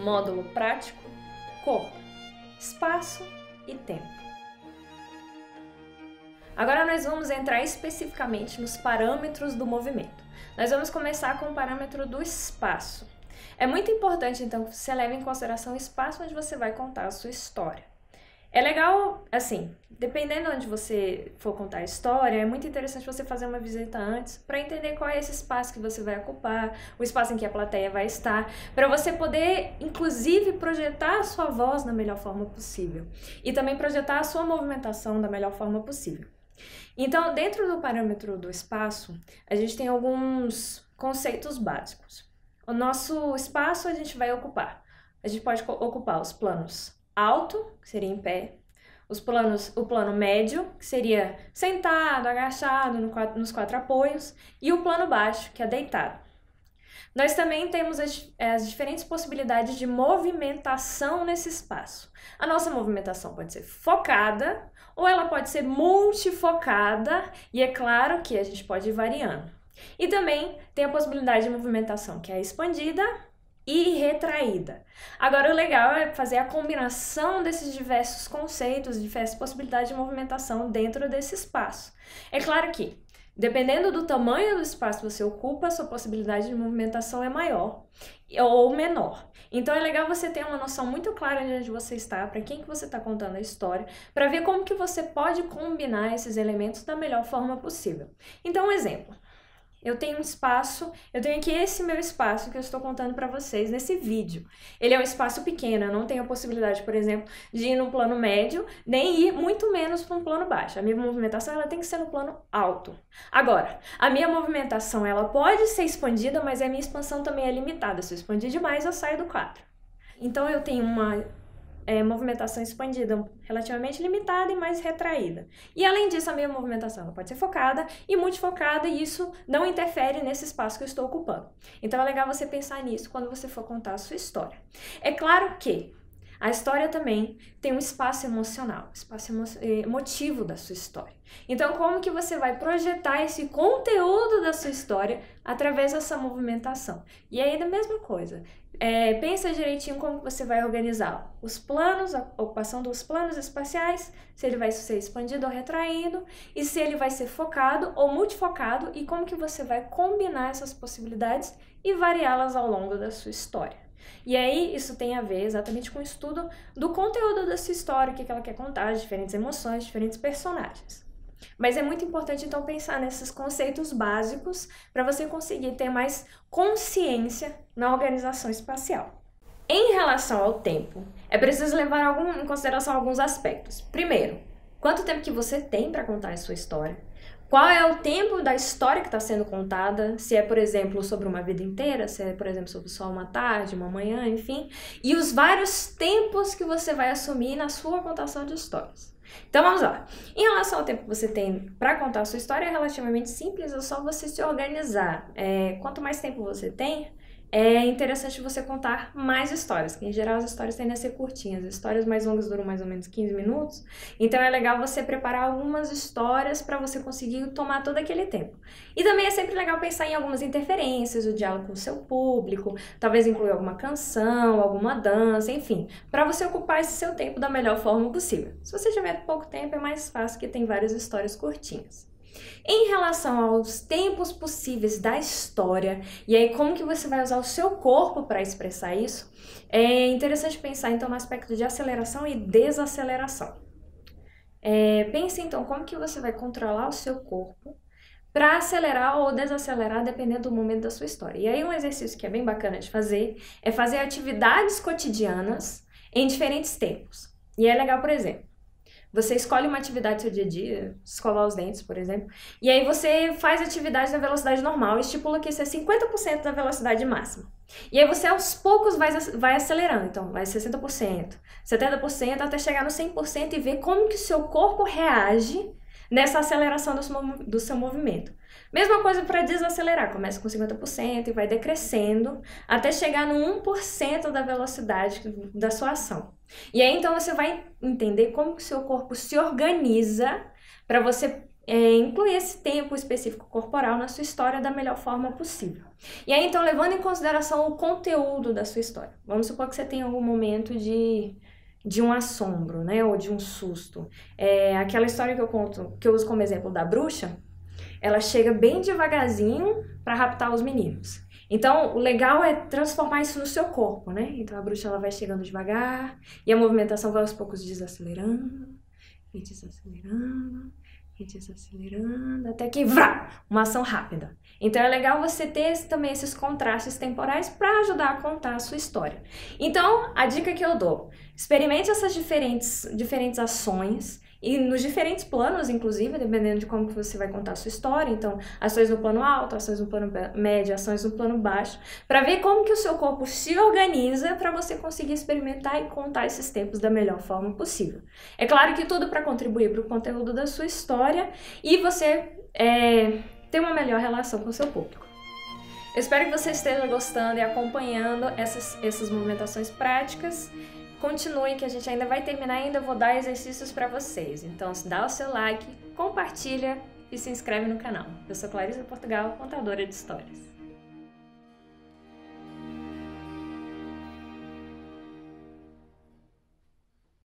Módulo prático, corpo, espaço e tempo. Agora nós vamos entrar especificamente nos parâmetros do movimento. Nós vamos começar com o parâmetro do espaço. É muito importante, então, que você leve em consideração o espaço onde você vai contar a sua história. É legal, assim, dependendo de onde você for contar a história, é muito interessante você fazer uma visita antes para entender qual é esse espaço que você vai ocupar, o espaço em que a plateia vai estar, para você poder, inclusive, projetar a sua voz da melhor forma possível e também projetar a sua movimentação da melhor forma possível. Então, dentro do parâmetro do espaço, a gente tem alguns conceitos básicos. O nosso espaço a gente vai ocupar. A gente pode ocupar os planos alto, que seria em pé, o plano médio, que seria sentado, agachado, nos quatro apoios, e o plano baixo, que é deitado. Nós também temos as diferentes possibilidades de movimentação nesse espaço. A nossa movimentação pode ser focada ou ela pode ser multifocada, e é claro que a gente pode ir variando. E também tem a possibilidade de movimentação que é expandida e retraída. Agora, o legal é fazer a combinação desses diversos conceitos, diversas possibilidades de movimentação dentro desse espaço. É claro que, dependendo do tamanho do espaço que você ocupa, a sua possibilidade de movimentação é maior ou menor. Então, é legal você ter uma noção muito clara de onde você está, para quem que você está contando a história, para ver como que você pode combinar esses elementos da melhor forma possível. Então, um exemplo. Eu tenho um espaço, eu tenho aqui esse meu espaço que eu estou contando para vocês nesse vídeo. Ele é um espaço pequeno, eu não tenho a possibilidade, por exemplo, de ir no plano médio, nem ir muito menos para um plano baixo. A minha movimentação ela tem que ser no plano alto. Agora, a minha movimentação ela pode ser expandida, mas a minha expansão também é limitada. Se eu expandir demais, eu saio do quadro. Então eu tenho uma movimentação expandida relativamente limitada e mais retraída. E além disso, a minha movimentação ela pode ser focada e multifocada, e isso não interfere nesse espaço que eu estou ocupando. Então é legal você pensar nisso quando você for contar a sua história. É claro que a história também tem um espaço emocional, espaço emotivo da sua história. Então, como que você vai projetar esse conteúdo da sua história através dessa movimentação? E aí, da mesma coisa, pensa direitinho como você vai organizar os planos, a ocupação dos planos espaciais, se ele vai ser expandido ou retraído, e se ele vai ser focado ou multifocado, e como que você vai combinar essas possibilidades e variá-las ao longo da sua história. E aí, isso tem a ver exatamente com o estudo do conteúdo da sua história, o que ela quer contar, as diferentes emoções, diferentes personagens. Mas é muito importante, então, pensar nesses conceitos básicos para você conseguir ter mais consciência na organização espacial. Em relação ao tempo, é preciso levar em consideração alguns aspectos. Primeiro, quanto tempo que você tem para contar a sua história? Qual é o tempo da história que está sendo contada? Se é, por exemplo, sobre uma vida inteira, se é, por exemplo, sobre só uma tarde, uma manhã, enfim. E os vários tempos que você vai assumir na sua contação de histórias. Então, vamos lá. Em relação ao tempo que você tem para contar a sua história, é relativamente simples, é só você se organizar. Quanto mais tempo você tem, é interessante você contar mais histórias, que em geral as histórias tendem a ser curtinhas. As histórias mais longas duram mais ou menos 15 minutos, então é legal você preparar algumas histórias para você conseguir tomar todo aquele tempo. E também é sempre legal pensar em algumas interferências, o diálogo com o seu público, talvez incluir alguma canção, alguma dança, enfim, para você ocupar esse seu tempo da melhor forma possível. Se você tiver pouco tempo, é mais fácil, que tem várias histórias curtinhas. Em relação aos tempos possíveis da história, e aí como que você vai usar o seu corpo para expressar isso, é interessante pensar então no aspecto de aceleração e desaceleração. Pense então como que você vai controlar o seu corpo para acelerar ou desacelerar dependendo do momento da sua história. E aí um exercício que é bem bacana de fazer é fazer atividades cotidianas em diferentes tempos. E é legal, por exemplo, você escolhe uma atividade do seu dia a dia, escovar os dentes, por exemplo, e aí você faz atividade na velocidade normal e estipula que isso é 50% da velocidade máxima. E aí você aos poucos vai acelerando, então vai 60%, 70% até chegar no 100% e ver como que o seu corpo reage nessa aceleração do seu movimento. Mesma coisa para desacelerar, começa com 50% e vai decrescendo até chegar no 1% da velocidade da sua ação. E aí então você vai entender como que o seu corpo se organiza para você incluir esse tempo específico corporal na sua história da melhor forma possível. E aí, então, levando em consideração o conteúdo da sua história. Vamos supor que você tenha algum momento de um assombro, né, ou de um susto. Aquela história que eu conto, que eu uso como exemplo da bruxa, ela chega bem devagarzinho para raptar os meninos. Então, o legal é transformar isso no seu corpo, né? Então, a bruxa ela vai chegando devagar e a movimentação vai aos poucos desacelerando e desacelerando e desacelerando, até que vrá, uma ação rápida. Então, é legal você ter também esses contrastes temporais para ajudar a contar a sua história. Então, a dica que eu dou, experimente essas diferentes ações e nos diferentes planos, inclusive, dependendo de como que você vai contar a sua história. Então, ações no plano alto, ações no plano médio, ações no plano baixo, para ver como que o seu corpo se organiza para você conseguir experimentar e contar esses tempos da melhor forma possível. É claro que tudo para contribuir para o conteúdo da sua história e você ter uma melhor relação com o seu público. Eu espero que você esteja gostando e acompanhando essas movimentações práticas. Continue que a gente ainda vai terminar, ainda vou dar exercícios para vocês. Então, dá o seu like, compartilha e se inscreve no canal. Eu sou Clarissa Portugal, contadora de histórias.